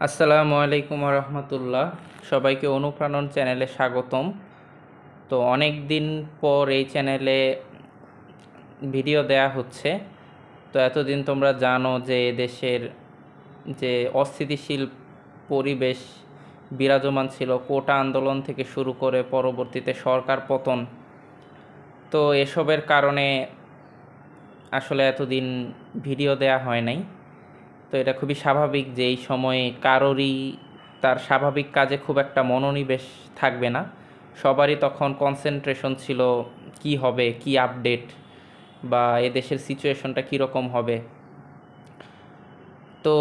আসসালামু আলাইকুম রহমতুল্লাহ। সবাইকে অনুপ্রাণন চ্যানেলে স্বাগতম। তো অনেক দিন পর এই চ্যানেলে ভিডিও দেয়া হচ্ছে। তো এতদিন তোমরা জানো যে দেশের যে অস্থিতিশীল পরিবেশ বিরাজমান ছিল, কোটা আন্দোলন থেকে শুরু করে পরবর্তীতে সরকার পতন, তো এসবের কারণে আসলে এতদিন ভিডিও দেয়া হয় নাই। তো এটা খুবই স্বাভাবিক যে এই সময়ে কারোরই তার স্বাভাবিক কাজে খুব একটা মনোনিবেশ থাকবে না। সবারই তখন কনসেন্ট্রেশন ছিল কি হবে, কি আপডেট, বা এদেশের সিচুয়েশনটা কীরকম হবে। তো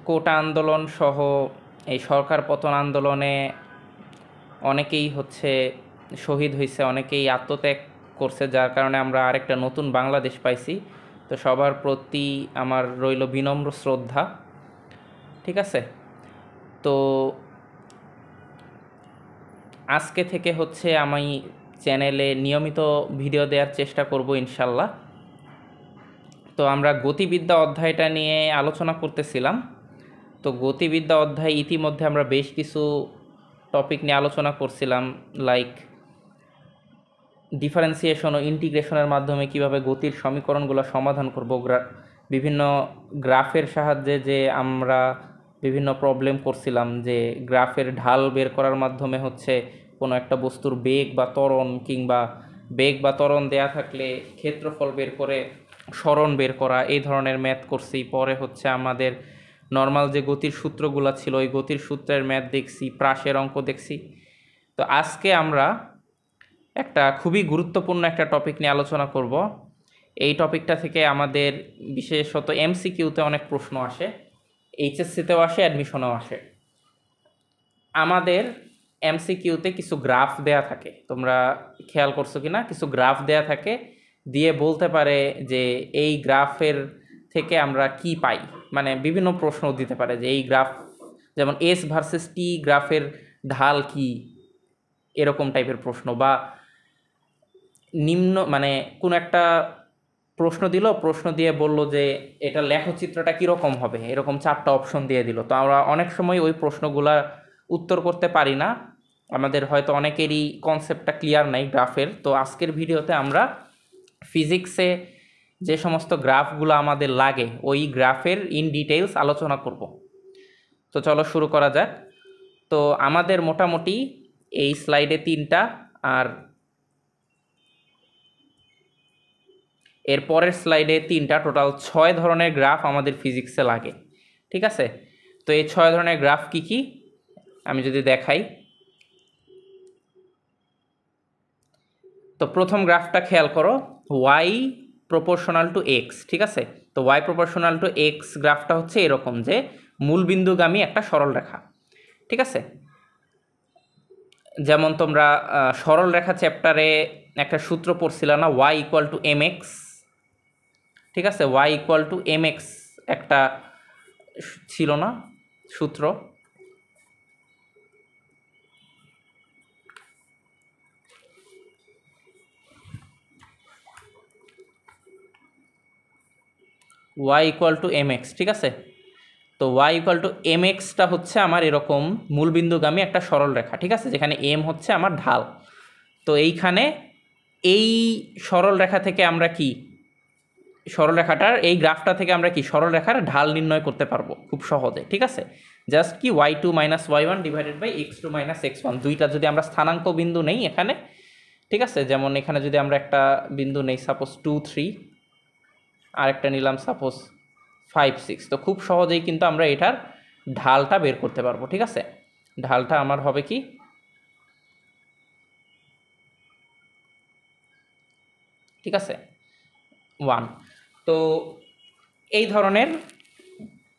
কোটা আন্দোলন সহ এই সরকার পতন আন্দোলনে অনেকেই শহীদ হয়েছে, অনেকেই আত্মত্যাগ করছে, যার কারণে আমরা আরেকটা নতুন বাংলাদেশ পাইছি। তো সবার প্রতি আমার রইল বিনম্র শ্রদ্ধা। ঠিক আছে। তো আজকে থেকে আমি চ্যানেলে নিয়মিত ভিডিও দেওয়ার চেষ্টা করব ইনশাল্লাহ। তো আমরা গতিবিদ্যা অধ্যায়টা নিয়ে আলোচনা করতেছিলাম। তো গতিবিদ্যা অধ্যায় ইতিমধ্যে আমরা বেশ কিছু টপিক নিয়ে আলোচনা করছিলাম, লাইক ডিফারেন্সিয়েশন ও ইন্টিগ্রেশনের মাধ্যমে কিভাবে গতির সমীকরণগুলো সমাধান করব, বিভিন্ন গ্রাফের সাহায্যে যে আমরা বিভিন্ন প্রবলেম করছিলাম, যে গ্রাফের ঢাল বের করার মাধ্যমে কোনো একটা বস্তুর বেগ বা ত্বরণ, কিংবা বেগ বা ত্বরণ দেয়া থাকলে ক্ষেত্রফল বের করে সরণ বের করা, এই ধরনের ম্যাথ করছি। পরে আমাদের নর্মাল যে গতির সূত্রগুলো ছিল, ওই গতির সূত্রের ম্যাথ দেখছি, প্রাসের অঙ্ক দেখছি। তো আজকে আমরা একটা খুবই গুরুত্বপূর্ণ একটা টপিক নিয়ে আলোচনা করব। এই টপিকটা থেকে আমাদের বিশেষত এমসিকিউতে অনেক প্রশ্ন আসে, এইচএসসিতেও আসে, অ্যাডমিশনেও আসে। আমাদের এমসিকিউতে কিছু গ্রাফ দেয়া থাকে, তোমরা খেয়াল করছো কি না? কিছু গ্রাফ দেয়া থাকে, দিয়ে বলতে পারে যে এই গ্রাফের থেকে আমরা কি পাই, মানে বিভিন্ন প্রশ্ন দিতে পারে যে এই গ্রাফ, যেমন এস ভার্সেস টি গ্রাফের ঢাল কি, এরকম টাইপের প্রশ্ন। বা মানে কোনো একটা প্রশ্ন দিল, প্রশ্ন দিয়ে বলল যে এটা লেখচিত্রটা কীরকম হবে, এরকম 4টা অপশন দিয়ে দিল। তো আমরা অনেক সময় ওই প্রশ্নগুলা উত্তর করতে পারি না, আমাদের হয়তো অনেকেরই কনসেপ্টটা ক্লিয়ার নাই গ্রাফের। তো আজকের ভিডিওতে আমরা ফিজিক্সে যে সমস্ত গ্রাফগুলো আমাদের লাগে, ওই গ্রাফের ইন ডিটেইলস আলোচনা করব। তো চলো শুরু করা যাক। তো আমাদের মোটামুটি এই স্লাইডে 3টা, আর এর পরের স্লাইডে 3টা, টোটাল 6 ধরনের গ্রাফ আমাদের ফিজিক্সে লাগে। ঠিক আছে। তো এই 6 ধরনের গ্রাফ কি কি আমি যদি দেখাই, তো প্রথম গ্রাফটা খেয়াল করো, ওয়াই প্রপোর্শনাল টু এক্স। ঠিক আছে। তো ওয়াই প্রপোর্শনাল টু এক্স গ্রাফটা এরকম যে মূলবিন্দুগামী একটা সরল রেখা। ঠিক আছে। যেমন তোমরা সরল রেখা চ্যাপ্টারে একটা সূত্র পড়ছিল না, y equal to m x. ঠিক আছে। Y equal to m x একটা ছিল না সূত্র? Y equal to m x. ঠিক আছে। তো ওয়াই ইকুয়াল টু এম এক্সটা আমার এরকম মূলবিন্দুগামী একটা সরল রেখা। ঠিক আছে। যেখানে এম আমার ঢাল। তো এইখানে এই সরল রেখা থেকে আমরা কি সরলরেখাটার এই গ্রাফটা থেকে আমরা কি সরলরেখার ঢাল নির্ণয় করতে পারবো খুব সহজে। ঠিক আছে। জাস্ট কি y2 minus y1 divided by x2 minus x1, দুইটা যদি আমরা স্থানাঙ্ক বিন্দু নেই এখানে। ঠিক আছে। যেমন এখানে যদি আমরা একটা বিন্দু নেই, সাপোজ 2 3, আর একটা নিলাম সাপোজ 5 6, তো খুব সহজেই কিন্তু আমরা এটার ঢালটা বের করতে পারবো। ঠিক আছে। ঢালটা আমার হবে কি, ঠিক আছে, 1। তো এই ধরনের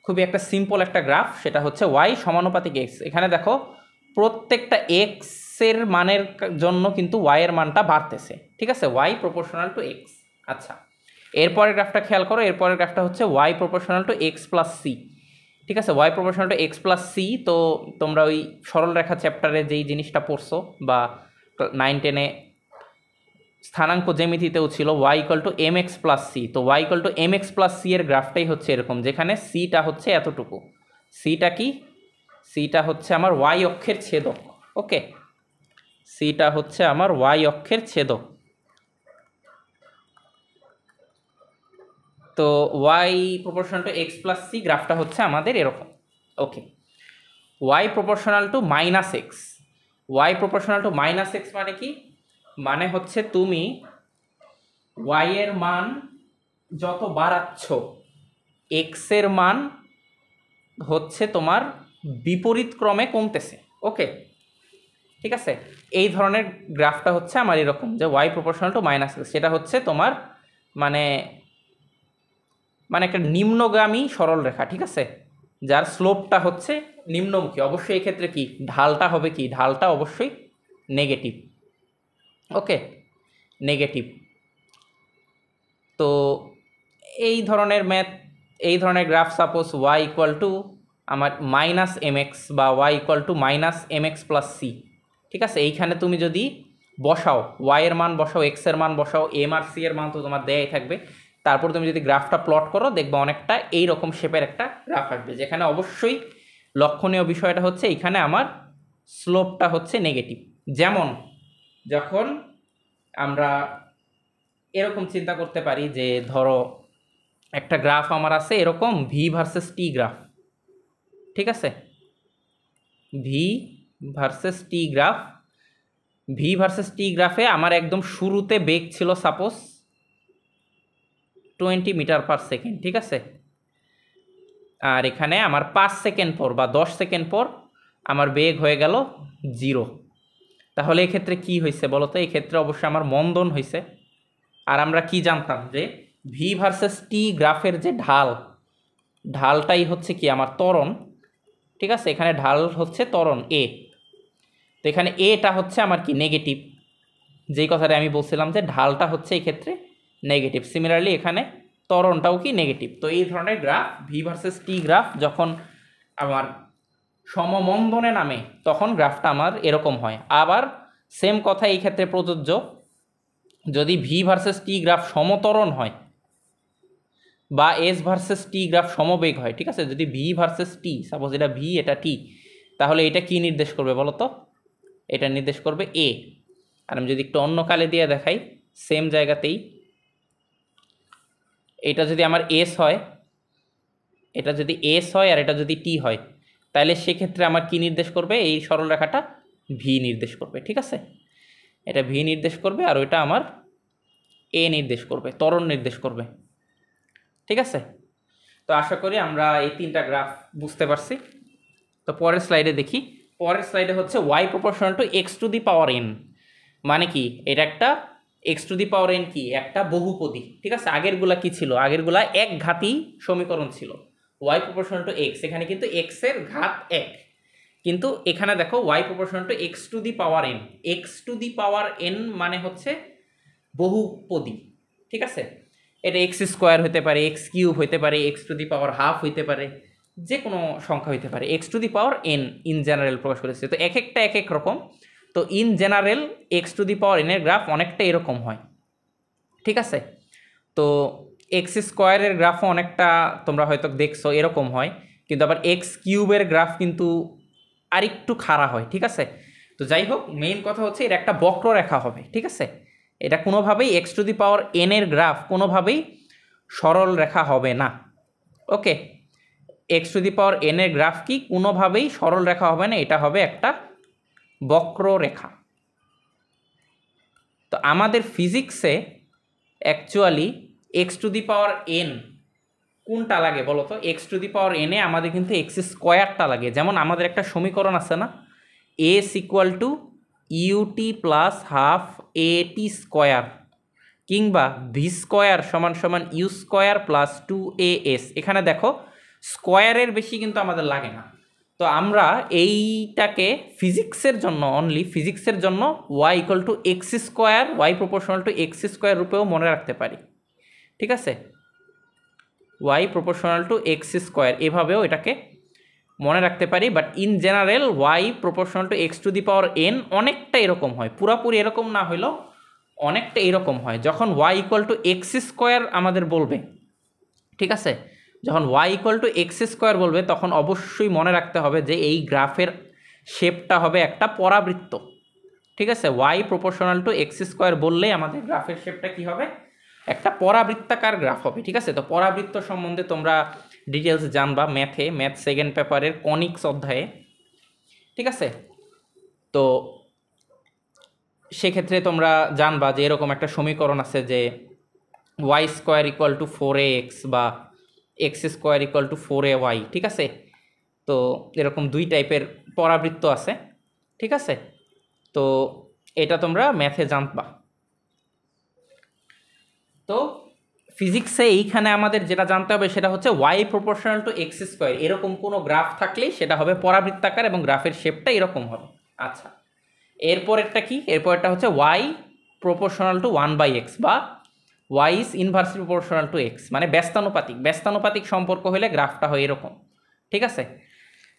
খুবই একটা সিম্পল একটা গ্রাফ, সেটা ওয়াই সমানুপাতিক এক্স। এখানে দেখো প্রত্যেকটা এক্সের মানের জন্য কিন্তু ওয়াই এর মানটা বাড়তেছে। ঠিক আছে। Y proportional to x. আচ্ছা, এরপরের গ্রাফটা খেয়াল করো। এরপরের গ্রাফটা y proportional to x plus c. ঠিক আছে। Y proportional to x plus c. তো তোমরা ওই সরল রেখা চ্যাপ্টারে যেই জিনিসটা পড়ছো, বা 9 10-এ স্থানাঙ্ক জ্যামিতিতেও ছিল, y equal to m x plus c. তো y equal to m x plus c এর গ্রাফটাই এরকম, যেখানে সিটা এতটুকু। সিটা কি, সিটা হচ্ছে আমার ওয়াই অক্ষের ছেদক। ওকে, সিটা হচ্ছে আমার ওয়াই অক্ষের ছেদক। তো y proportional to x plus c গ্রাফটা হচ্ছে আমাদের এরকম। Okay, y proportional to minus x, y proportional to minus x মানে কি, মানে হচ্ছে তুমি ওয়াই এর মান যত বাড়াচ্ছ এক্স এর মান হচ্ছে তোমার বিপরীত ক্রমে কমতেছে। ওকে, ঠিক আছে, এই ধরনের গ্রাফটা হচ্ছে আমার এরকম যে y proportional to minus x, সেটা হচ্ছে তোমার মানে মানে একটা নিম্নগামী সরল রেখা, ঠিক আছে, যার স্লোপটা হচ্ছে নিম্নমুখী। অবশ্যই এই ক্ষেত্রে কি ঢালটা হবে, কি ঢালটা অবশ্যই নেগেটিভ। ওকে, নেগেটিভ। তো এই ধরনের ম্যাথ, এই ধরনের graph suppose y equal to আমার মাইনাস এম এক্স বা y equal to minus m x plus c, ঠিক আছে, এইখানে তুমি যদি বসাও ওয়াই এর মান বসাও, এক্স এর মান বসাও, এম আর সি এর মান তো তোমার দেয়াই থাকবে, তারপর তুমি যদি গ্রাফটা প্লট করো দেখবে অনেকটা এইরকম শেপের একটা গ্রাফ আসবে, যেখানে অবশ্যই লক্ষণীয় বিষয়টা হচ্ছে এখানে আমার স্লোপটা হচ্ছে নেগেটিভ। যেমন যখন আমরা এরকম চিন্তা করতে পারি যে ধরো একটা গ্রাফ আমার আছে এরকম ভি ভার্সেস টি গ্রাফ, ঠিক আছে, ভি ভার্সেস টি গ্রাফ, ভি ভার্সেস টি গ্রাফে আমার একদম শুরুতে বেগ ছিল সাপোজ 20 মিটার পার সেকেন্ড, ঠিক আছে, আর এখানে আমার 5 সেকেন্ড পর বা 10 সেকেন্ড পর আমার বেগ হয়ে গেল 0। তাহলে এক্ষেত্রে কি হয়েছে বলো তো, এই ক্ষেত্রে অবশ্যই আমার মন্দন হয়েছে। আর আমরা কি জানতাম যে ভি ভার্সেস টি গ্রাফের যে ঢাল, ঢালটাই হচ্ছে কি আমার ত্বরণ, ঠিক আছে, এখানে ঢাল হচ্ছে ত্বরণ এ, তো এখানে এটা হচ্ছে আমার কি নেগেটিভ, যেই কথাটা আমি বলছিলাম যে ঢালটা হচ্ছে এই ক্ষেত্রে নেগেটিভ। সিমিলারলি এখানে ত্বরণটাও কি নেগেটিভ। তো এই ধরনের গ্রাফ ভি ভার্সেস টি গ্রাফ যখন আমার সমমন্দনে নামে তখন গ্রাফটা আমার এরকম হয়। আবার সেম কথা এই ক্ষেত্রে প্রযোজ্য, যদি ভি ভার্সেস টি গ্রাফ সমত্বরণ হয় বা এস ভার্সেস টি গ্রাফ সমবেগ হয়, ঠিক আছে, যদি ভি ভার্সেস টি, সাপোজ এটা ভি এটা টি, তাহলে এটা কি নির্দেশ করবে বলো তো, এটা নির্দেশ করবে এ। আর আমি যদি একটু অন্য কালে দিয়ে দেখাই সেম জায়গাতেই, এটা যদি আমার এস হয়, এটা যদি এস হয় আর এটা যদি টি হয়, তাহলে সেক্ষেত্রে আমার কি নির্দেশ করবে, এই সরলরেখাটা ভি নির্দেশ করবে, ঠিক আছে, এটা ভি নির্দেশ করবে আর ওইটা আমার এ নির্দেশ করবে, ত্বরণ নির্দেশ করবে, ঠিক আছে। তো আশা করি আমরা এই তিনটা গ্রাফ বুঝতে পারছি। তো পরের স্লাইডে দেখি, পরের স্লাইডে হচ্ছে y proportional to x to the power n, মানে কি এটা একটা x to the power n কি একটা বহুপদী, ঠিক আছে, আগেরগুলা কি ছিল, আগেরগুলা এক ঘাতি সমীকরণ ছিল, ওয়াই প্রপোর্শনাল টু এক্স, এখানে কিন্তু এক্স এর ঘাত এক, কিন্তু এখানে দেখো y proportional to x to the power n, x to the power n মানে হচ্ছে বহুপদী, ঠিক আছে, এটা এক্স স্কোয়ার হতে পারে, এক্স কিউব হতে পারে, x to the power half হইতে পারে, যে কোনো সংখ্যা হইতে পারে, x to the power n in general প্রকাশ করেছে। তো এক একটা এক এক রকম, তো in general x to the power এনের গ্রাফ অনেকটা এরকম হয়, ঠিক আছে। তো এক্স স্কোয়ারের গ্রাফও অনেকটা তোমরা হয়তো দেখছো এরকম হয়, কিন্তু আবার এক্স কিউবের গ্রাফ কিন্তু আরেকটু খাড়া হয়, ঠিক আছে। তো যাই হোক, মেইন কথা হচ্ছে এটা একটা বক্ররেখা হবে, ঠিক আছে, এটা কোনোভাবেই x to the power n এর গ্রাফ কোনোভাবেই সরল রেখা হবে না। Okay, x to the power n এর গ্রাফ কি কোনোভাবেই সরল রেখা হবে না, এটা হবে একটা বক্ররেখা। তো আমাদের ফিজিক্সে actually x to the power N কোনটা লাগে বলো তো, এক্স টু দি পাওয়ার এনে আমাদের কিন্তু এক্স স্কোয়ারটা লাগে। যেমন আমাদের একটা সমীকরণ আছে না, s equal to u t plus half a t square, কিংবা ভি স্কোয়ার সমান সমান ইউ স্কোয়ার প্লাস 2as, এখানে দেখো স্কোয়ারের বেশি কিন্তু আমাদের লাগে না। তো আমরা এইটাকে ফিজিক্সের জন্য, অনলি ফিজিক্সের জন্য y equal to x square, y proportional to x square রূপেও মনে রাখতে পারি, ঠিক আছে, y proportional to x square এভাবেও এটাকে মনে রাখতে পারি। But in general y proportional to x to the power n অনেকটা এরকম হয়, পুরাপুরি এরকম না হলেও অনেকটা এরকম হয়। যখন y equal to x square আমাদের বলবে, ঠিক আছে, যখন y equal to x square বলবে তখন অবশ্যই মনে রাখতে হবে যে এই গ্রাফের শেপটা হবে একটা পরাবৃত্ত। ঠিক আছে, y proportional to x square বললেই আমাদের গ্রাফের শেপটা কি হবে, একটা পরাবৃত্তাকার গ্রাফ হবে। ঠিক আছে, তো পরাবৃত্ত সম্বন্ধে তোমরা ডিটেলস জানবা ম্যাথ সেকেন্ড পেপারের কনিক্স অধ্যায়ে। ঠিক আছে, তো সেক্ষেত্রে তোমরা জানবা যে এরকম একটা সমীকরণ আছে যে Y square equal two 4ax বা x square equal two 4ay। ঠিক আছে, তো এরকম দুই টাইপের পরাবৃত্ত আছে। ঠিক আছে, তো এটা তোমরা ম্যাথে জানবা। তো ফিজিক্সে এইখানে আমাদের যেটা জানতে হবে সেটা হচ্ছে y proportional to x square, এরকম কোনো গ্রাফ থাকলেই সেটা হবে পরাবৃত্তাকার এবং গ্রাফের শেপটা এরকম হবে। আচ্ছা, এরপরেরটা কি, এরপরেরটা হচ্ছে ওয়াই প্রপোর্শনাল টু 1/x বা y is inversely proportional to x, মানে ব্যস্তানুপাতিক সম্পর্ক হলে গ্রাফটা হয় এরকম। ঠিক আছে,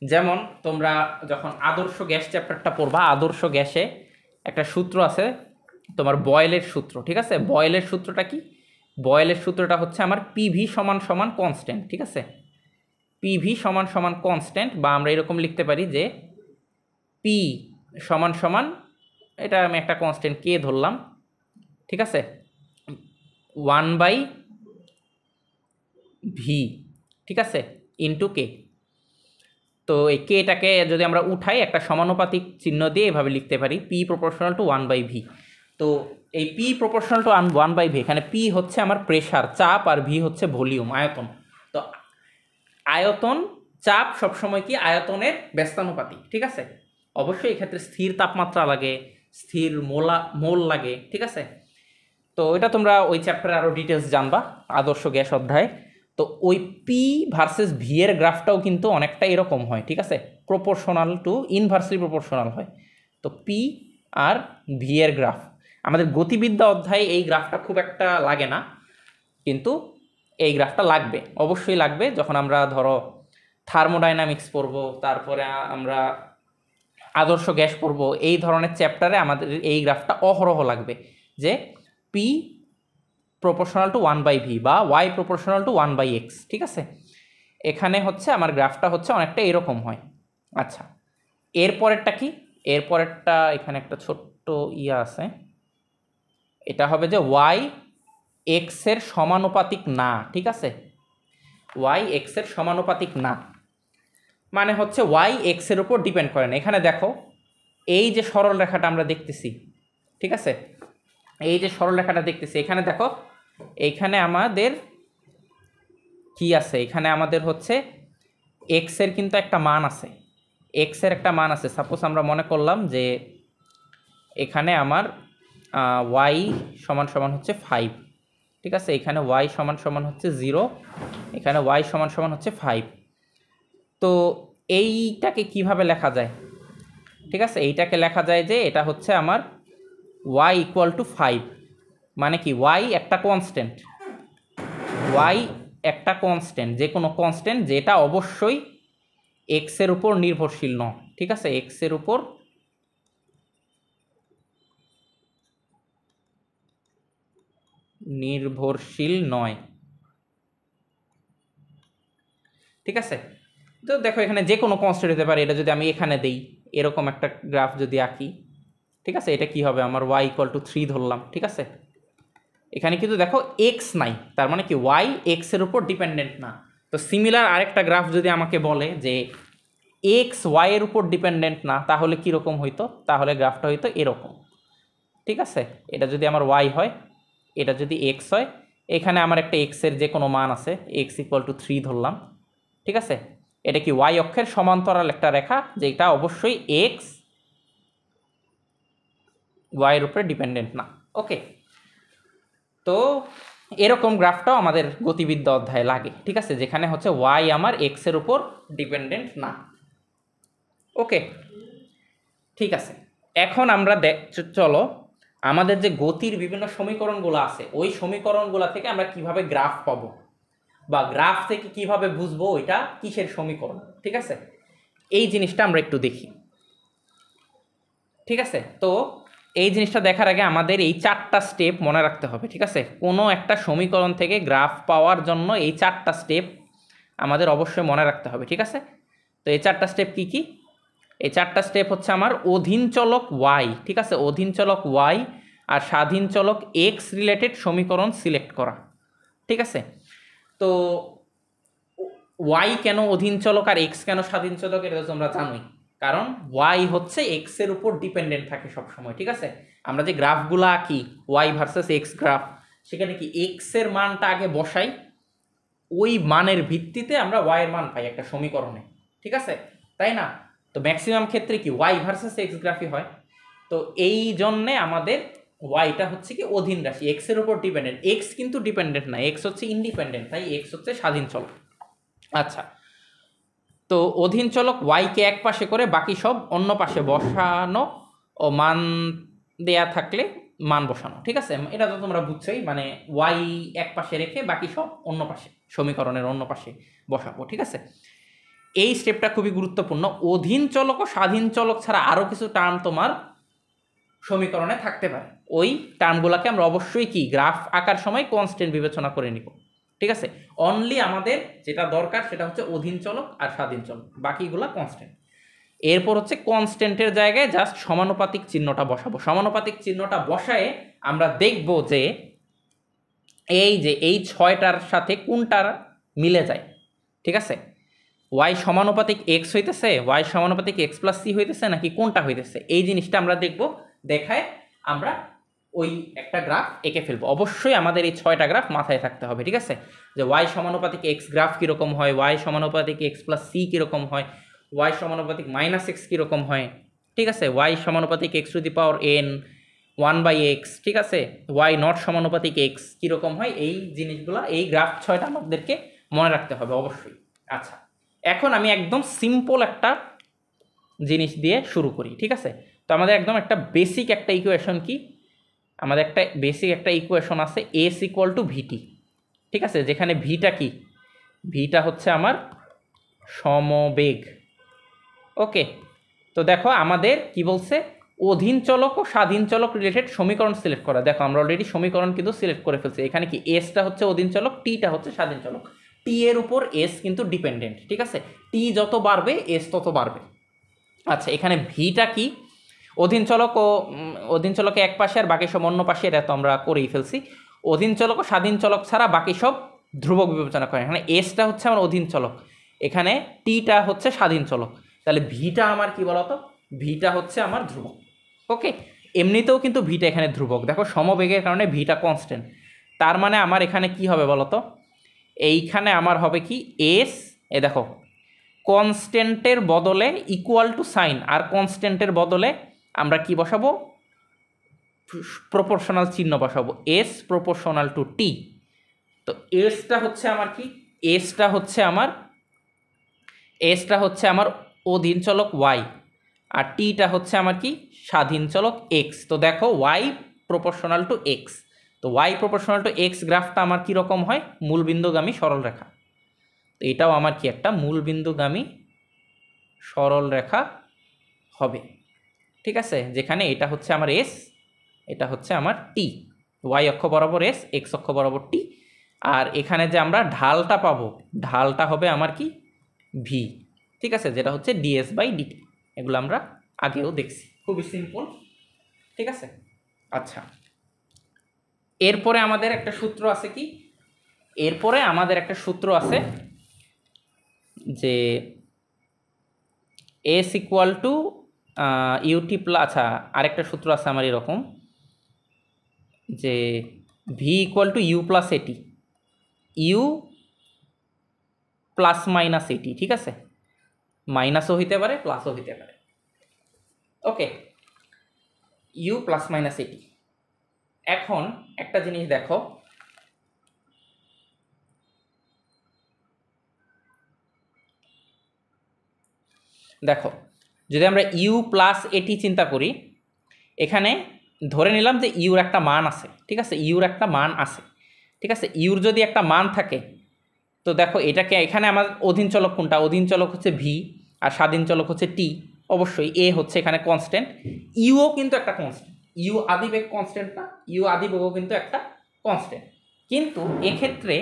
যেমন তোমরা যখন আদর্শ গ্যাস চ্যাপ্টারটা পড়বা, আদর্শ গ্যাসে একটা সূত্র আছে তোমার বয়েলের সূত্র। ঠিক আছে, বয়েলের সূত্রটা কি, বয়েলের সূত্রটা হচ্ছে আমার পিভি সমান সমান কনস্ট্যান্ট। ঠিক আছে, পিভি সমান সমান কনস্ট্যান্ট, বা আমরা এরকম লিখতে পারি যে পি সমান সমান, এটা আমি একটা কনস্ট্যান্ট কে ধরলাম। ঠিক আছে, 1/v, ঠিক আছে, ইন্টু কে। তো এই কেটাকে যদি আমরা উঠাই একটা সমানুপাতিক চিহ্ন দিয়ে এভাবে লিখতে পারি পি প্রপোর্শনাল টু 1/v। তো এই পি প্রপোর্শনাল টু 1/v, এখানে পি হচ্ছে আমার প্রেশার, চাপ, আর ভি হচ্ছে ভলিউম, আয়তন। তো আয়তন চাপ সবসময় কি আয়তনের ব্যস্তানুপাতিক। ঠিক আছে, অবশ্যই এক্ষেত্রে স্থির তাপমাত্রা লাগে, স্থির মোল লাগে। ঠিক আছে, তো এটা তোমরা ওই চ্যাপ্টারে আরও ডিটেলস জানবা আদর্শ গ্যাস অধ্যায়। তো ওই পি ভার্সেস ভি এর গ্রাফটাও কিন্তু অনেকটা এরকম হয়। ঠিক আছে, প্রপোর্শনাল টু ইনভার্সলি প্রপোর্শনাল হয়। তো পি আর ভি এর গ্রাফ আমাদের গতিবিদ্যা অধ্যায়ে এই গ্রাফটা খুব একটা লাগে না, কিন্তু এই গ্রাফটা লাগবে, অবশ্যই লাগবে। যখন আমরা ধরো থার্মোডাইনামিক্স পড়বো, তারপরে আমরা আদর্শ গ্যাস পড়বো, এই ধরনের চ্যাপ্টারে আমাদের এই গ্রাফটা অহরহ লাগবে, যে পি প্রপোর্শনাল টু 1/v বা ওয়াই প্রপোর্শনাল টু 1/x। ঠিক আছে, এখানে হচ্ছে আমার গ্রাফটা হচ্ছে অনেকটা এরকম হয়। আচ্ছা, এরপরেরটা কি, এরপরেরটা এখানে একটা ছোট্ট ইয়া আছে, এটা হবে যে ওয়াই এক্সের সমানুপাতিক না। ঠিক আছে, ওয়াই এক্সের সমানুপাতিক না মানে হচ্ছে ওয়াই এক্সের উপর ডিপেন্ড করে না। এখানে দেখো এই যে সরল রেখাটা আমরা দেখতেছি, ঠিক আছে, এই যে সরল রেখাটা দেখতেছি, এখানে দেখো এইখানে আমাদের কি আছে, এখানে আমাদের হচ্ছে এক্সের কিন্তু একটা মান আছে, এক্সের একটা মান আছে। সাপোজ আমরা মনে করলাম যে এখানে আমার ওয়াই সমান সমান হচ্ছে 5। ঠিক আছে, এখানে ওয়াই সমান সমান হচ্ছে 0, এখানে ওয়াই সমান সমান হচ্ছে 5। তো এইটাকে কিভাবে লেখা যায়? ঠিক আছে, এইটাকে লেখা যায় যে এটা হচ্ছে আমার ওয়াই ইকুয়াল টু 5, মানে কি ওয়াই একটা কনস্ট্যান্ট, ওয়াই একটা কনস্ট্যান্ট, যে কোনো কনস্ট্যান্ট যেটা অবশ্যই এক্সের উপর নির্ভরশীল নয়। ঠিক আছে, এক্সের উপর নির্ভরশীল নয়। ঠিক আছে, তো দেখো এখানে যে কোনো কনস্ট্যান্ট হতে পারে। এটা যদি আমি এখানে দেই, এরকম একটা গ্রাফ যদি আঁকি, ঠিক আছে, এটা কি হবে, আমার ওয়াই ইকুয়াল টু 3 ধরলাম। ঠিক আছে, এখানে কিন্তু দেখো এক্স নাই, তার মানে কি ওয়াই এক্সের উপর ডিপেন্ডেন্ট না। তো সিমিলার আরেকটা গ্রাফ যদি আমাকে বলে যে এক্স ওয়াই এর উপর ডিপেন্ডেন্ট না, তাহলে কীরকম হইতো, তাহলে গ্রাফটা হইতো এরকম। ঠিক আছে, এটা যদি আমার ওয়াই হয়, এটা যদি এক্স হয়, এখানে আমার একটা এক্সের যে কোনো মান আছে, এক্স ইকুয়াল টু 3 ধরলাম। ঠিক আছে, এটা কি ওয়াই অক্ষের সমান্তরাল একটা রেখা, যেটা অবশ্যই এক্স ওয়াইয়ের উপরে ডিপেন্ডেন্ট না। ওকে, তো এরকম গ্রাফটাও আমাদের গতিবিদ্যা অধ্যায়ে লাগে। ঠিক আছে, যেখানে হচ্ছে ওয়াই আমার এক্সের উপর ডিপেন্ডেন্ট না। ওকে, ঠিক আছে, এখন আমরা চলো আমাদের যে গতির বিভিন্ন সমীকরণগুলো আছে, ওই সমীকরণগুলো থেকে আমরা কিভাবে গ্রাফ পাবো, বা গ্রাফ থেকে কিভাবে বুঝবো ওইটা কিসের সমীকরণ। ঠিক আছে, এই জিনিসটা আমরা একটু দেখি। ঠিক আছে, তো এই জিনিসটা দেখার আগে আমাদের এই 4টা স্টেপ মনে রাখতে হবে। ঠিক আছে, কোনো একটা সমীকরণ থেকে গ্রাফ পাওয়ার জন্য এই 4টা স্টেপ আমাদের অবশ্যই মনে রাখতে হবে, ঠিক আছে। তো এই 4টা স্টেপ কি কি? এই 4টা স্টেপ হচ্ছে আমার অধীন চলক ওয়াই, ঠিক আছে, অধীন চলক ওয়াই আর স্বাধীন চলক এক্স রিলেটেড সমীকরণ সিলেক্ট করা, ঠিক আছে। তো ওয়াই কেন অধীন চলক আর এক্স কেন স্বাধীন চলক এটা তোমরা জানোই, কারণ ওয়াই হচ্ছে এক্স এর উপর ডিপেন্ডেন্ট থাকে সবসময়, ঠিক আছে। আমরা যে গ্রাফগুলো আঁকি ওয়াই ভার্সেস এক্স গ্রাফ, সেখানে কি এক্স এর মানটা আগে বসাই, ওই মানের ভিত্তিতে আমরা ওয়াই এর মান পাই একটা সমীকরণে, ঠিক আছে, তাই না? তো ম্যাক্সিমাম ক্ষেত্রে কি ওয়াই ভার্সেস এক্স গ্রাফই হয়। তো এই জন্যে আমাদের ওয়াইটা হচ্ছে কি অধীন রাশি, এক্স এর উপর ডিপেন্ডেন্ট, এক্স কিন্তু ডিপেন্ডেন্ট না, এক্স হচ্ছে ইন্ডিপেন্ডেন্ট, তাই এক্স হচ্ছে স্বাধীন চলক। আচ্ছা, তো অধীন চলক ওয়াইকে এক পাশে করে বাকি সব অন্য পাশে বসানো ও মান দেয়া থাকলে মান বসানো, ঠিক আছে। এটা তো তোমরা বুঝছোই, মানে ওয়াই এক পাশে রেখে বাকি সব অন্য পাশে, সমীকরণের অন্য পাশে বসাবো, ঠিক আছে। এই স্টেপটা খুবই গুরুত্বপূর্ণ। অধীন চলক ও স্বাধীন চলক ছাড়া আরও কিছু টার্ম তোমার সমীকরণে থাকতে পারে, ওই টার্মগুলোকে আমরা অবশ্যই কি গ্রাফ আঁকার সময় কনস্ট্যান্ট বিবেচনা করে নিব, ঠিক আছে। অনলি আমাদের যেটা দরকার সেটা হচ্ছে অধীন চলক আর স্বাধীন চলক, বাকিগুলা কনস্ট্যান্ট। এরপর হচ্ছে কনস্ট্যান্টের জায়গায় জাস্ট সমানুপাতিক চিহ্নটা বসাবো। সমানুপাতিক চিহ্নটা বসায়ে আমরা দেখব যে এই 6টার সাথে কোনটার মিলে যায়, ঠিক আছে। ওয়াই সমানুপাতিক এক্স হইতেছে, ওয়াই সমানুপাতিক এক্স প্লাস সি হইতেছে, নাকি কোনটা হইতেছে, এই জিনিসটা আমরা দেখব। দেখায় আমরা ওই একটা গ্রাফ এঁকে ফেলবো। অবশ্যই আমাদের এই 6টা গ্রাফ মাথায় থাকতে হবে, ঠিক আছে, যে ওয়াই সমানুপাতিক এক্স গ্রাফ কীরকম হয়, ওয়াই সমানুপাতিক এক্স প্লাস সি কীরকম হয়, ওয়াই সমানুপাতিক মাইনাস এক্স কীরকম হয়, ঠিক আছে, ওয়াই সমানুপাতিক x to the power N 1/x, ঠিক আছে, ওয়াই নট সমানুপাতিক এক্স কীরকম হয়, এই জিনিসগুলো, এই গ্রাফ 6টা আমাদেরকে মনে রাখতে হবে অবশ্যই। আচ্ছা, এখন আমি একদম সিম্পল একটা জিনিস দিয়ে শুরু করি, ঠিক আছে। তো আমাদের একদম একটা বেসিক একটা ইকুয়েশন কি, আমাদের একটা বেসিক একটা ইকুয়েশন আছে এস ইকুয়াল টু ভিটি, ঠিক আছে, যেখানে ভিটা কি, ভিটা হচ্ছে আমার সমবেগ। ওকে, তো দেখো আমাদের কি বলছে, অধীন চলক ও স্বাধীন চলক রিলেটেড সমীকরণ সিলেক্ট করা। দেখো আমরা অলরেডি সমীকরণ কিন্তু সিলেক্ট করে ফেলছি। এখানে কি এসটা হচ্ছে অধীন চলক, টিটা হচ্ছে স্বাধীন চলক, টি এর উপর এস কিন্তু ডিপেন্ডেন্ট, ঠিক আছে, টি যত বাড়বে এস তত বাড়বে। আচ্ছা, এখানে ভিটা কি, অধীন চলক ও অধীন চলকে এক পাশে আর বাকি সব অন্য পাশে, এটা তো আমরা করেই ফেলছি। অধীন চলক ও স্বাধীন চলক ছাড়া বাকি সব ধ্রুবক বিবেচনা করে। এখানে এসটা হচ্ছে আমার অধীন চলক, এখানে টিটা হচ্ছে স্বাধীন চলক, তাহলে ভিটা আমার কি বলতো, ভিটা হচ্ছে আমার ধ্রুবক। ওকে, এমনিতেও কিন্তু ভিটা এখানে ধ্রুবক, দেখো সমবেগের কারণে ভিটা কনস্ট্যান্ট, তার মানে আমার এখানে কি হবে বলতো, এইখানে আমার হবে কি এস, এ দেখো কনস্ট্যান্টের বদলে ইকুয়াল টু সাইন, আর কনস্ট্যান্টের বদলে আমরা কি বসাবো, প্রপোর্শনাল চিহ্ন বসাবো, এস প্রপোর্শনাল টু টি। তো এসটা হচ্ছে আমার কি, এসটা হচ্ছে আমার অধীন চলক ওয়াই, আর টিটা হচ্ছে আমার কি স্বাধীন চলক এক্স। তো দেখো ওয়াই প্রপোর্শনাল টু এক্স, তো ওয়াই প্রপোর্শনাল টু এক্স গ্রাফটা আমার কীরকম হয়, মূলবিন্দুগামী সরল রেখা। তো এটাও আমার কি একটা মূলবিন্দুগামী সরল রেখা হবে, ঠিক আছে, যেখানে এটা হচ্ছে আমার এস, এটা হচ্ছে আমার টি, ওয়াই অক্ষ বরাবর এস, এক্স অক্ষ বরাবর টি, আর এখানে যে আমরা ঢালটা পাবো, ঢালটা হবে আমার কি ভি, ঠিক আছে, যেটা হচ্ছে ডিএস বাই ডিটি। এগুলো আমরা আগেও দেখছি, খুবই সিম্পল, ঠিক আছে। আচ্ছা, এরপরে আমাদের একটা সূত্র আছে কি, এরপরে আমাদের একটা সূত্র আছে যে s equal to u t plus, আচ্ছা আরেকটা সূত্র আছে আমার এরকম, যে v equal to u plus a t, u plus minus a t, ঠিক আছে, মাইনাসও হইতে পারে প্লাসও হইতে পারে। ওকে, ইউ প্লাস মাইনাস এটি। এখন একটা জিনিস দেখো, দেখো যদি আমরা ইউ প্লাস এটি চিন্তা করি, এখানে ধরে নিলাম যে ইউর একটা মান আছে, ঠিক আছে, ইউর একটা মান আছে, ঠিক আছে, ইউর যদি একটা মান থাকে, তো দেখো এটাকে এখানে আমার অধীন চলক কোনটা, অধীন চলক হচ্ছে ভি আর স্বাধীন চলক হচ্ছে টি, অবশ্যই এ হচ্ছে এখানে কনস্ট্যান্ট, ইউও কিন্তু একটা কনস্ট্যান্ট, ইউ আদিবেগ কনস্ট্যান্ট না, ইউ আদিবেগও কিন্তু একটা কনস্ট্যান্ট, কিন্তু এক্ষেত্রে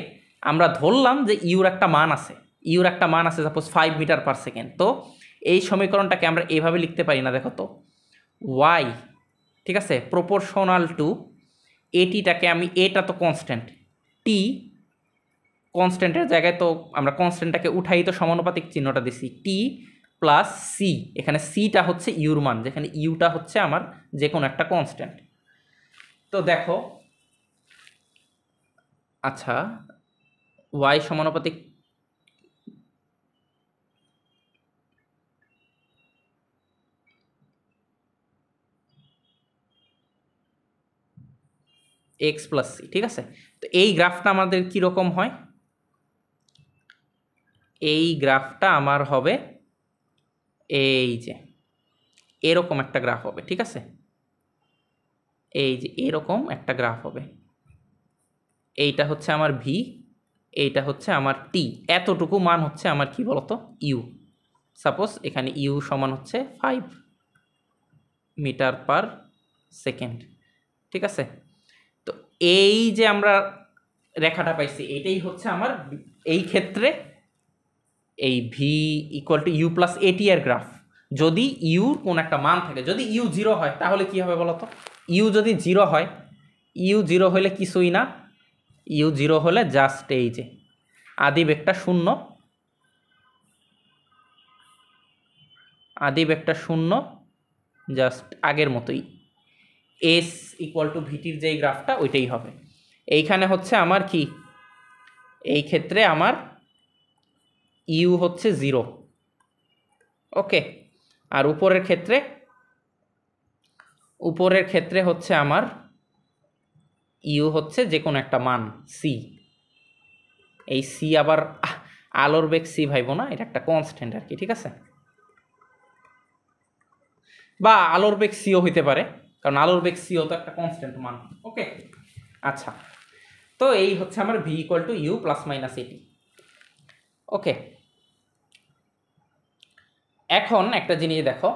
আমরা ধরলাম যে ইউর একটা মান আছে, ইউর একটা মান আছে সাপোজ 5 মিটার পার সেকেন্ড। তো এই সমীকরণটাকে আমরা এভাবে লিখতে পারি না, দেখো তো, ওয়াই, ঠিক আছে, প্রপোর্শনাল টু এটিটাকে আমি, এটা তো কনস্ট্যান্ট, টি কনস্ট্যান্টের জায়গায় তো আমরা কনস্ট্যান্টটাকে উঠাই তো সমানুপাতিক চিহ্নটা দিছি, টি প্লাস সি, এখানে সিটা হচ্ছে ইউর মান, যেখানে ইউটা হচ্ছে আমার যে কোনো একটা কনস্ট্যান্ট। তো দেখো, আচ্ছা, ওয়াই সমানুপাতিক এক্স প্লাস সি, ঠিক আছে। তো এই গ্রাফটা আমাদের কীরকম হয়, এই গ্রাফটা আমার হবে এই যে এরকম একটা গ্রাফ হবে, ঠিক আছে, এই যে এরকম একটা গ্রাফ হবে। এইটা হচ্ছে আমার ভি, এইটা হচ্ছে আমার টি, এতটুকু মান হচ্ছে আমার কি বলতো, ইউ। সাপোজ এখানে ইউ সমান হচ্ছে 5 মিটার পার সেকেন্ড, ঠিক আছে। তো এই যে আমরা রেখাটা পাইছি, এটাই হচ্ছে আমার এই ক্ষেত্রে এই v equal to u plus a t এর গ্রাফ। যদি ইউর কোন একটা মান থাকে, যদি ইউ 0 হয় তাহলে কি হবে বলতো, ইউ যদি 0 হয়, ইউ 0 হলে কিছুই না, ইউ 0 হলে জাস্ট এই যে আদি বেগটা 0, আদি বেগটা 0, জাস্ট আগের মতোই এস ইকুয়াল টু ভিটির যেই গ্রাফটা ওইটাই হবে। এইখানে হচ্ছে আমার কি, এই ক্ষেত্রে আমার ইউ হচ্ছে 0, ওকে। আর উপরের ক্ষেত্রে হচ্ছে আমার ইউ হচ্ছে যে কোনো একটা মান সি। এই সি আবার আলোর বেগ সি ভাইব না, এটা একটা কনস্ট্যান্ট আর কি, ঠিক আছে, বা আলোর বেগ সিও হইতে পারে, কারণ আলোর বেগ সিও তো একটা কনস্ট্যান্ট মান, ওকে। আচ্ছা, তো এই হচ্ছে আমার v equal to u plus minus a t, okay. এখন একটা জিনিস দেখো,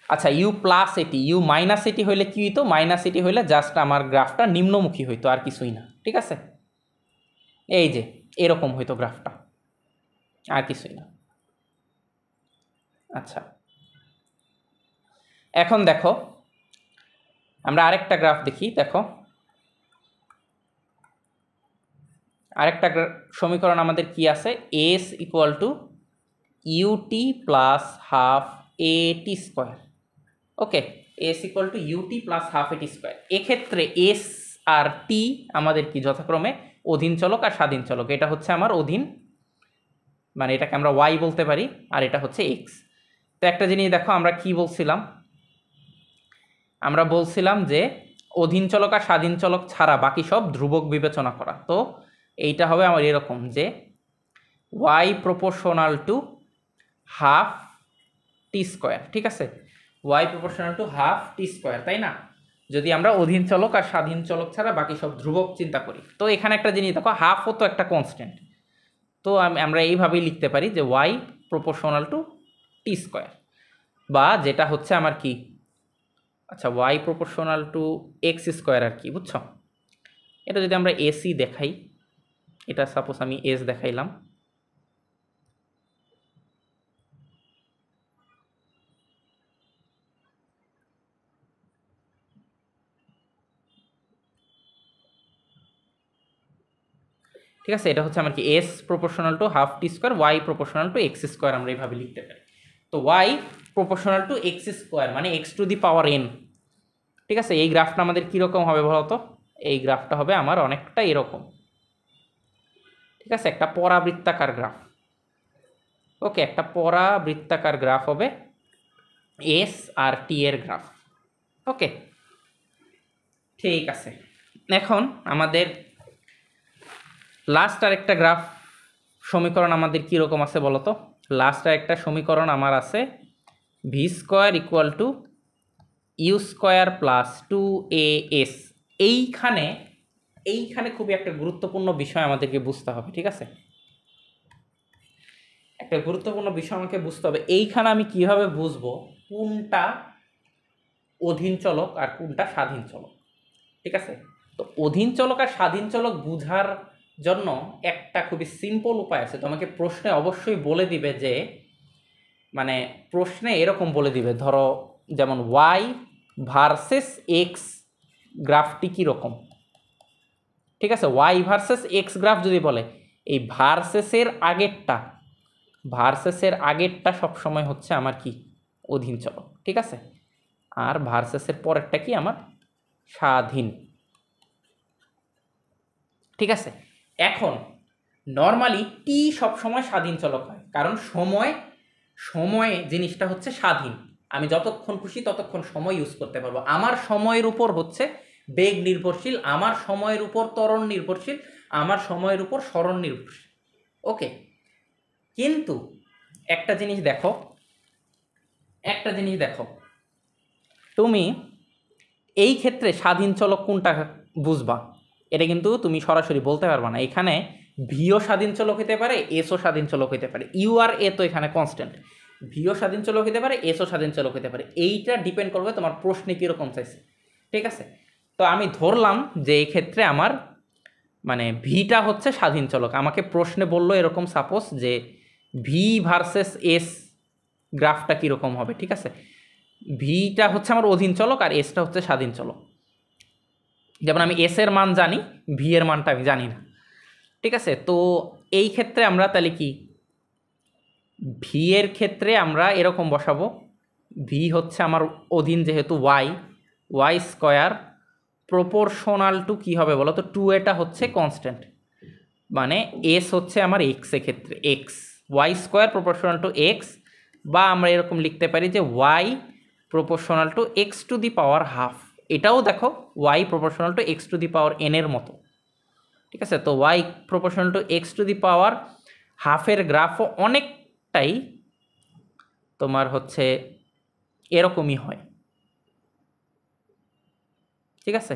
আচ্ছা, u plus a t, u minus a t হইলে কি হইতো, মাইনাস এটি হইলে জাস্ট আমার গ্রাফটা নিম্নমুখী হইতো, আর কিছুই না, ঠিক আছে, এই যে এরকম হইতো গ্রাফটা, আর কিছুই না। আচ্ছা, এখন দেখো আমরা আরেকটা গ্রাফ দেখি, দেখো আরেকটা সমীকরণ আমাদের কি আছে, s equal to u t plus half a t square, okay, s equal to u t plus half a t square. এক্ষেত্রে এস আর টি আমাদের কি যথাক্রমে অধীন চলক আর স্বাধীন চলক, এটা হচ্ছে আমার অধীন, মানে এটাকে আমরা ওয়াই বলতে পারি, আর এটা হচ্ছে এক্স। তো একটা জিনিস দেখো, আমরা কি বলছিলাম, আমরা বলছিলাম যে অধীন চলক আর স্বাধীন চলক ছাড়া বাকি সব ধ্রুবক বিবেচনা করা। তো এইটা হবে আমার এরকম যে y proportional to half t square, ঠিক আছে, y proportional to half t square, তাই না, যদি আমরা অধীন চলক আর স্বাধীন চলক ছাড়া বাকি সব ধ্রুবক চিন্তা করি। তো এখানে একটা জিনিস দেখো, হাফও তো একটা কনস্ট্যান্ট, তো আমরা এইভাবেই লিখতে পারি যে y proportional to t square, বা যেটা হচ্ছে আমার কি, আচ্ছা, y proportional to x square আর কি, বুঝছো। এটা যদি আমরা এসি দেখাই, এটা সাপোজ আমি এস দেখাইলাম, ঠিক আছে, এটা হচ্ছে আমার কি s proportional to half t square, y proportional to x square, আমরা এইভাবে লিখতে পারি। তো y proportional to x square মানে x to the power n, ঠিক আছে। এই গ্রাফটা আমাদের কীরকম হবে বলতো, এই গ্রাফটা হবে আমার অনেকটা এরকম, ঠিক আছে, একটা পরাবৃত্তাকার গ্রাফ, ওকে, একটা পরাবৃত্তাকার গ্রাফ হবে এস আর টি এর গ্রাফ, ওকে, ঠিক আছে। এখন আমাদের লাস্ট আর একটা গ্রাফ সমীকরণ আমাদের কীরকম আছে বলতো, লাস্ট আর একটা সমীকরণ আমার আছে v square equal to u square plus 2as। এইখানে খুবই একটা গুরুত্বপূর্ণ বিষয় আমাদেরকে বুঝতে হবে, ঠিক আছে, একটা গুরুত্বপূর্ণ বিষয় আমাকে বুঝতে হবে। এইখানে আমি কিভাবে বুঝবো কোনটা অধীন চলক আর কোনটা স্বাধীন চলক, ঠিক আছে। তো অধীন চলক আর স্বাধীন চলক বুঝার জন্য একটা খুবই সিম্পল উপায় আছে। তোমাকে প্রশ্নে অবশ্যই বলে দিবে যে, মানে প্রশ্নে এরকম বলে দিবে, ধরো যেমন ওয়াই ভার্সেস এক্স গ্রাফটি কীরকম, ঠিক আছে? ওয়াই ভার্সেস এক্স গ্রাফ যদি বলে, এই ভার্সেসের আগেরটা সবসময় হচ্ছে আমার কি, অধীন চলক, ঠিক আছে? আর ভার্সেসের পরেরটা কি আমার স্বাধীন, ঠিক আছে? এখন নর্মালি টি সবসময় স্বাধীন চলক হয়, কারণ সময় জিনিসটা হচ্ছে স্বাধীন। আমি যতক্ষণ খুশি ততক্ষণ সময় ইউজ করতে পারবো। আমার সময়ের উপর হচ্ছে বেগ নির্ভরশীল, আমার সময়ের উপর ত্বরণ নির্ভরশীল, আমার সময়ের উপর সরণ নির্ভরশীল। ওকে, কিন্তু একটা জিনিস দেখো, তুমি এই ক্ষেত্রে স্বাধীন চলক কোনটা বুঝবা, এটা কিন্তু তুমি সরাসরি বলতে পারবা না। এখানে ভিও স্বাধীন চলক হতে পারে, এসও স্বাধীন চলক হতে পারে। ইউ আর এ তো এখানে কনস্ট্যান্ট, ভিও স্বাধীন চলক হতে পারে, এসও স্বাধীন চলক হতে পারে। এইটা ডিপেন্ড করবে তোমার প্রশ্নে কীরকম চাইছে, ঠিক আছে? তো আমি ধরলাম যে এই ক্ষেত্রে আমার মানে ভিটা হচ্ছে স্বাধীন চলক। আমাকে প্রশ্নে বললো এরকম, সাপোজ যে ভি ভার্সেস এস গ্রাফটা কীরকম হবে, ঠিক আছে? ভিটা হচ্ছে আমার অধীন চলক আর এসটা হচ্ছে স্বাধীন চলক। যেমন আমি এস এর মান জানি, ভি এর মানটা আমি জানি না, ঠিক আছে? তো এই ক্ষেত্রে আমরা তাহলে কি, ভি এর ক্ষেত্রে আমরা এরকম বসাবো, ভি হচ্ছে আমার অধীন যেহেতু ওয়াই স্কোয়ার প্রপোর্শনাল টু কী হবে বলো তো, 2 এটা হচ্ছে কনস্ট্যান্ট, মানে এস হচ্ছে আমার এক্স, এক্ষেত্রে x, y square proportional to x, বা আমরা এরকম লিখতে পারি যে y proportional to x to the power half. এটাও দেখো y proportional to x to the power n এর মতো, ঠিক আছে? তো y proportional to x to the power হাফের গ্রাফও অনেকটাই তোমার হচ্ছে এরকমই হয়, ঠিক আছে?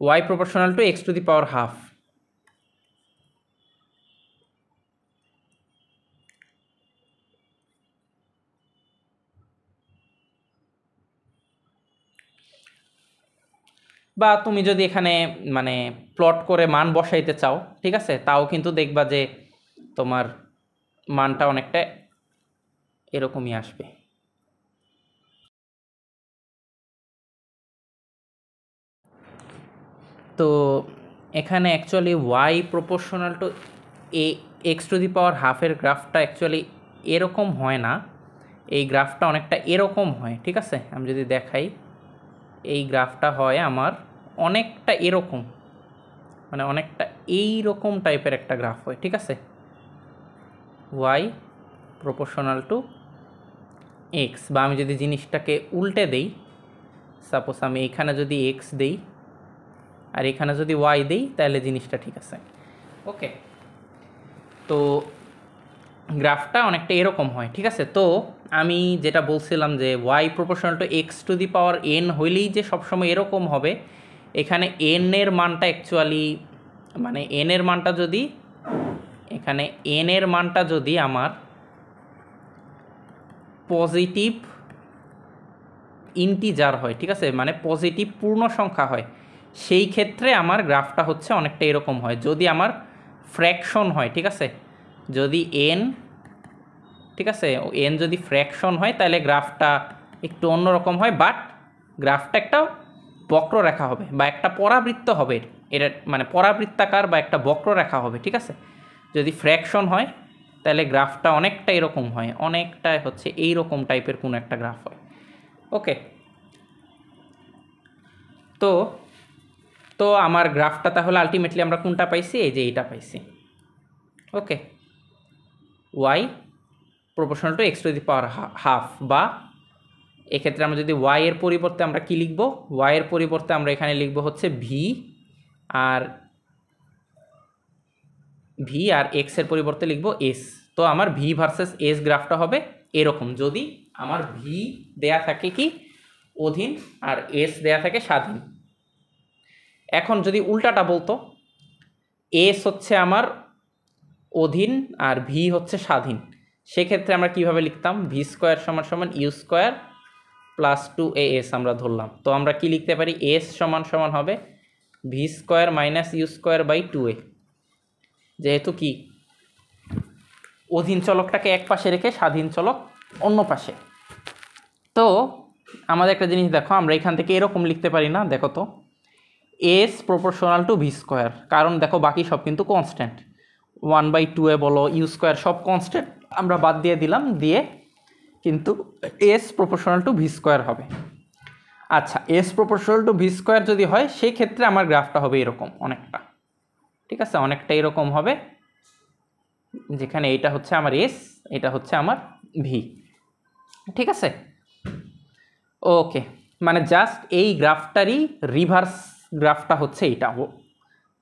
Y proportional to x to the power half. বা তুমি যদি এখানে মানে প্লট করে মান বসাইতে চাও, ঠিক আছে, তাও কিন্তু দেখবা যে তোমার মানটা অনেকটা এরকমই আসবে। তো এখানে actually y proportional to x to the power হাফের গ্রাফটা অ্যাকচুয়ালি এরকম হয় না, এই গ্রাফটা অনেকটা এরকম হয়, ঠিক আছে? আমি যদি দেখাই, এই গ্রাফটা হয় আমার অনেকটা এরকম, মানে অনেকটা এইরকম টাইপের একটা গ্রাফ হয়, ঠিক আছে? ওয়াই প্রপোর্শনাল টু এক্স, বা আমি যদি জিনিসটাকে উল্টে দেই, সাপোজ আমি এখানে যদি এক্স দেই আর এখানে যদি ওয়াই দেই, তাহলে জিনিসটা ঠিক আছে। ওকে, তো গ্রাফটা অনেকটা এরকম হয়, ঠিক আছে? তো আমি যেটা বলছিলাম যে y proportional to x to the power n হইলেই যে সবসময় এরকম হবে, এখানে এন এর মানটা অ্যাকচুয়ালি মানে এন এর মানটা যদি এখানে এন এর মানটা যদি আমার পজিটিভ ইন্টিজার হয়, ঠিক আছে, মানে পজিটিভ পূর্ণ সংখ্যা হয়, সেই ক্ষেত্রে আমার গ্রাফটা হচ্ছে অনেকটা এরকম হয়। যদি আমার ফ্র্যাকশন হয়, ঠিক আছে, যদি এন, ঠিক আছে, এন যদি ফ্র্যাকশন হয় তাহলে গ্রাফটা একটু অন্যরকম হয়, বাট গ্রাফটা একটা বক্ররেখা হবে বা একটা পরাবৃত্ত হবে, এটা মানে পরাবৃত্তাকার বা একটা বক্ররেখা হবে, ঠিক আছে? যদি ফ্র্যাকশন হয় তাহলে গ্রাফটা অনেকটা এরকম হয়, অনেকটা হচ্ছে এইরকম টাইপের কোনো একটা গ্রাফ হয়। ওকে, তো তো আমার গ্রাফটা তাহলে আলটিমেটলি আমরা কোনটা পাইছি, এই যে এইটা পাইছি। Okay, y proportional to x to the power half, বা এক্ষেত্রে আমরা যদি ওয়াই এর পরিবর্তে আমরা কি লিখব, ওয়াই এর পরিবর্তে আমরা এখানে লিখব হচ্ছে ভি, আর এক্স এর পরিবর্তে লিখব এস। তো আমার ভি ভার্সেস এস গ্রাফটা হবে এরকম, যদি আমার ভি দেয়া থাকে কি অধীন আর এস দেয়া থাকে স্বাধীন। এখন যদি উল্টাটা বলতো, এস হচ্ছে আমার অধীন আর ভি হচ্ছে স্বাধীন, সেক্ষেত্রে আমরা কিভাবে লিখতাম, ভি স্কোয়ার সমান সমান ইউ স্কোয়ার প্লাস 2as আমরা ধরলাম। তো আমরা কি লিখতে পারি, s সমান সমান হবে v square minus u square by 2a, যেহেতু কি অধীন চলকটাকে এক পাশে রেখে স্বাধীন চলক অন্য পাশে। তো আমাদের একটা জিনিস দেখো, আমরা এখান থেকে এরকম লিখতে পারি না, দেখো তো S proportional two V square, কারণ দেখো বাকি সব কিন্তু কনস্ট্যান্ট, 1/2a বলো ইউ স্কোয়ার সব কনস্ট্যান্ট, আমরা বাদ দিয়ে দিলাম, দিয়ে কিন্তু S proportional two V square হবে। আচ্ছা, S proportional two V square যদি হয় সেই ক্ষেত্রে আমার গ্রাফটা হবে এরকম অনেকটা, ঠিক আছে, অনেকটা এরকম হবে, যেখানে এটা হচ্ছে আমার এস, এটা হচ্ছে আমার ভি, ঠিক আছে। ওকে, মানে জাস্ট এই গ্রাফটারই রিভার্স গ্রাফটা হচ্ছে এইটা,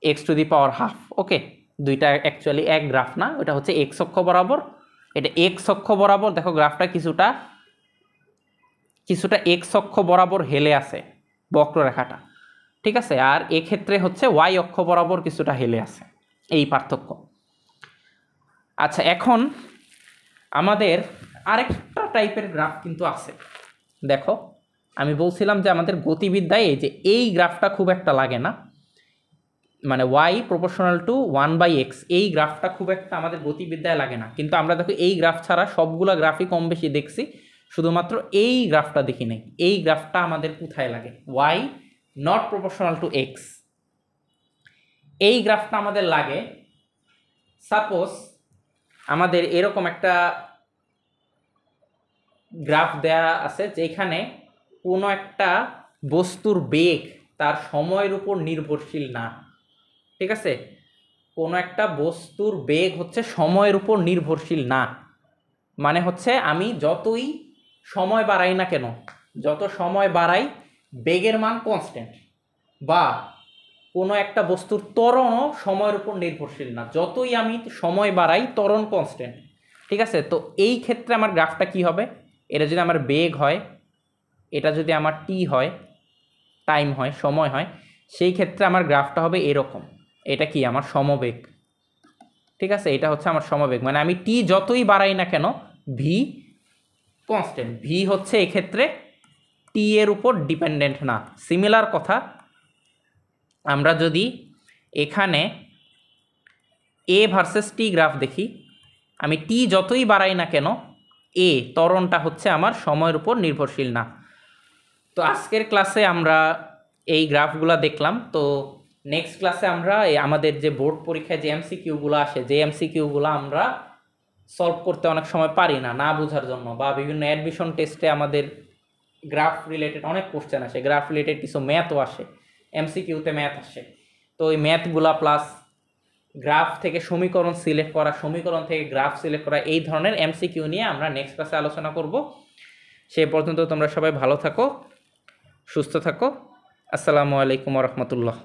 x to the power half. Okay, দুইটা অ্যাকচুয়ালি এক গ্রাফ না, ওটা হচ্ছে এক্স অক্ষ বরাবর, এটা এক্স অক্ষ বরাবর, দেখো গ্রাফটা কিছুটা এক্স অক্ষ বরাবর হেলে আছে বক্ররেখাটা, ঠিক আছে, আর এক্ষেত্রে হচ্ছে ওয়াই অক্ষ বরাবর কিছুটা হেলে আছে, এই পার্থক্য। আচ্ছা, এখন আমাদের আরেকটা টাইপের গ্রাফ কিন্তু আছে, দেখো আমি বলছিলাম যে আমাদের গতিবিদ্যায় এই যে এই গ্রাফটা খুব একটা লাগে না, মানে ওয়াই প্রপোর্শনাল টু 1/x, এই গ্রাফটা খুব একটা আমাদের গতিবিদ্যায় লাগে না, কিন্তু আমরা দেখো এই গ্রাফ ছাড়া সবগুলো গ্রাফই কম বেশি দেখছি, শুধুমাত্র এই গ্রাফটা দেখি নাই। এই গ্রাফটা আমাদের কোথায় লাগে, y not proportional to x, এই গ্রাফটা আমাদের লাগে সাপোজ আমাদের এরকম একটা গ্রাফ দেয়া আছে যেখানে কোনো একটা বস্তুর বেগ তার সময়ের উপর নির্ভরশীল না, ঠিক আছে, কোনো একটা বস্তুর বেগ হচ্ছে সময়ের উপর নির্ভরশীল না, মানে হচ্ছে আমি যতই সময় বাড়াই না কেন, যত সময় বাড়াই বেগের মান কনস্ট্যান্ট, বা কোনো একটা বস্তুর ত্বরণও সময়ের উপর নির্ভরশীল না, যতই আমি সময় বাড়াই ত্বরণ কনস্ট্যান্ট, ঠিক আছে। তো এই ক্ষেত্রে আমার গ্রাফটা কি হবে, এটা যদি আমার বেগ হয়, এটা যদি আমার টি হয়, টাইম হয়, সময় হয়, সেই ক্ষেত্রে আমার গ্রাফটা হবে এরকম, এটা কি আমার সমবেগ, ঠিক আছে, এটা হচ্ছে আমার সমবেগ, মানে আমি টি যতই বাড়াই না কেন ভি কনস্ট্যান্ট, ভি হচ্ছে এক্ষেত্রে টি এর উপর ডিপেন্ডেন্ট না। সিমিলার কথা আমরা যদি এখানে এ ভার্সেস টি গ্রাফ দেখি, আমি টি যতই বাড়াই না কেন এ ত্বরণটা হচ্ছে আমার সময়ের উপর নির্ভরশীল না। তো আজকের ক্লাসে আমরা এই গ্রাফগুলো দেখলাম। তো নেক্সট ক্লাসে আমরা আমাদের যে বোর্ড পরীক্ষায় যে এমসিকিউগুলো আসে, যে এমসিকিউগুলো আমরা সলভ করতে অনেক সময় পারি না, না বোঝার জন্য, বা বিভিন্ন অ্যাডমিশন টেস্টে আমাদের গ্রাফ রিলেটেড অনেক কোশ্চেন আসে, গ্রাফ রিলেটেড কিছু ম্যাথও আসে, এমসিকিউতে ম্যাথ আসে, তো ওই ম্যাথগুলা প্লাস গ্রাফ থেকে সমীকরণ সিলেক্ট করা, সমীকরণ থেকে গ্রাফ সিলেক্ট করা, এই ধরনের এমসিকিউ নিয়ে আমরা নেক্সট ক্লাসে আলোচনা করব। সে পর্যন্ত তোমরা সবাই ভালো থাকো, সুস্থ থাকো। আসসালামু আলাইকুম ওয়া রাহমাতুল্লাহ।